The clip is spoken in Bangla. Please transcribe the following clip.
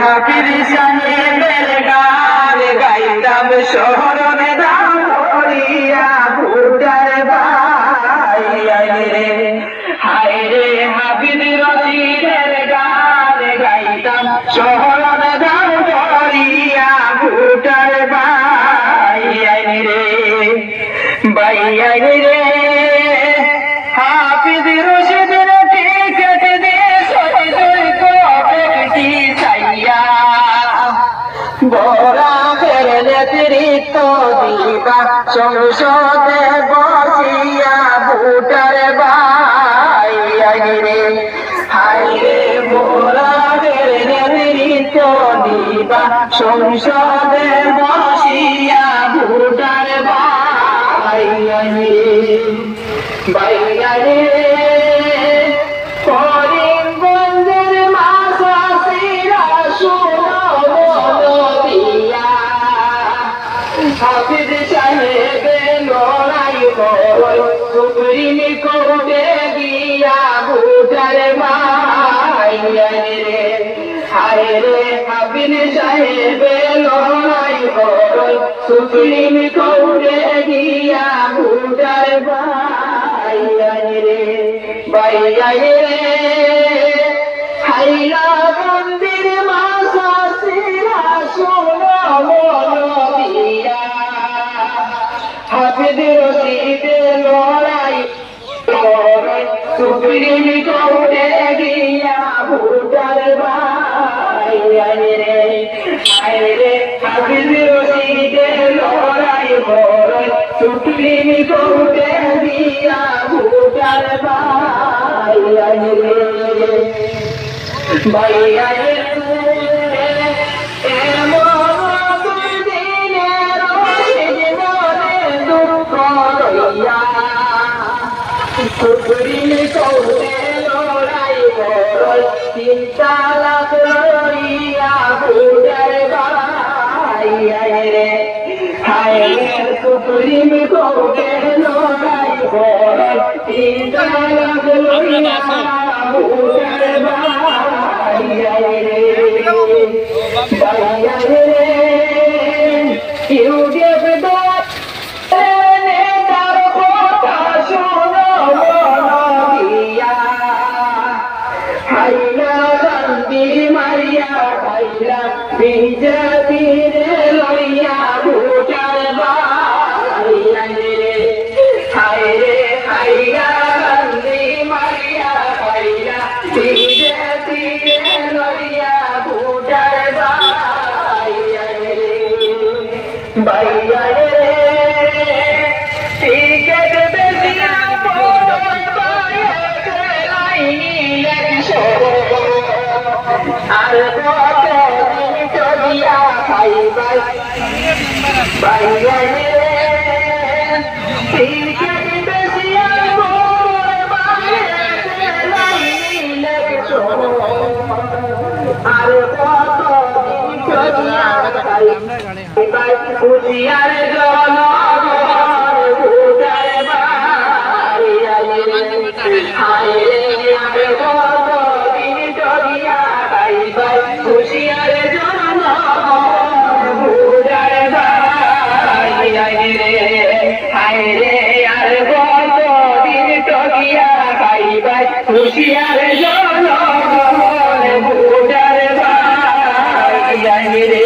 হাফিজ সাহেবের গান গাইতাম শহরে দাম করিয়া ভুটার ভাই রে হায় রে হাফিজ রশিদের গান গাইতাম শহরে দাম করিয়া ভুটার ভাই রে ভাই রে হাফিজ রশিদের টিকেট দিয়ে সজল কবি চাইয়া বরাকের নেতৃত্ব দিবা সংসদে বসিয়া ভোটার ভাই রে হায় রে বরাকের নেতৃত্ব দিবা সংসদে বসিয়া ভোটার ভাই রে ভাই রে করিমগঞ্জের মাসাসিরা হাফিজ সাহেবে লড়াই করে সুপ্রিম কোর্টে গিয়া ভোটার ভাই রে হায় রে হাফিজ সাহেবে লড়াই করে সুপ্রিম কোর্টে গিয়া ভোটার ভাই রে ভাই রে হাইলা মন্দির মাসাসিরা হাফিজ রশিদে লড়াই করে সুপ্রিম কোর্টে গিয়া ভোটার ভাই রে হায় রে হাফিজ রশিদে লড়াই করে সুপ্রিম কোর্টে গিয়া ভোটার ভাই রে ভাই রে সুপ্রিম কোর্টে লড়াই করে চিন্তা লাখ লড়িয়া ভোটার ভাই রে হায় রে সুপ্রিম কোর্টে লড়াই করে চিন্তা লাখ লড়িয়া ভোটার ভাই রে ভাই রে ইউডিএফ বিজেপির লইয়া ভোটার ভাই রে হায় রে হাইয়া গান্ধী মারিয়া হাইয়া বিজেপির লইয়া ভোটার ভাই রে ভাই রে টিকেট বেশিয়া আর ভাই ভাই ভাই রে টিকেট বেশিয়া আর কত চলিয়া ভাই খুশিয়ার জল ভোটার ভাই হায় রে আর কত দিন চলিয়া ভাই ভাই খুশিয়ার জল ভোটার ভাই হায় রে আর কত দিন চলিয়া ভাই ভাই খুশিয়ার জল ভোটার ভাই রে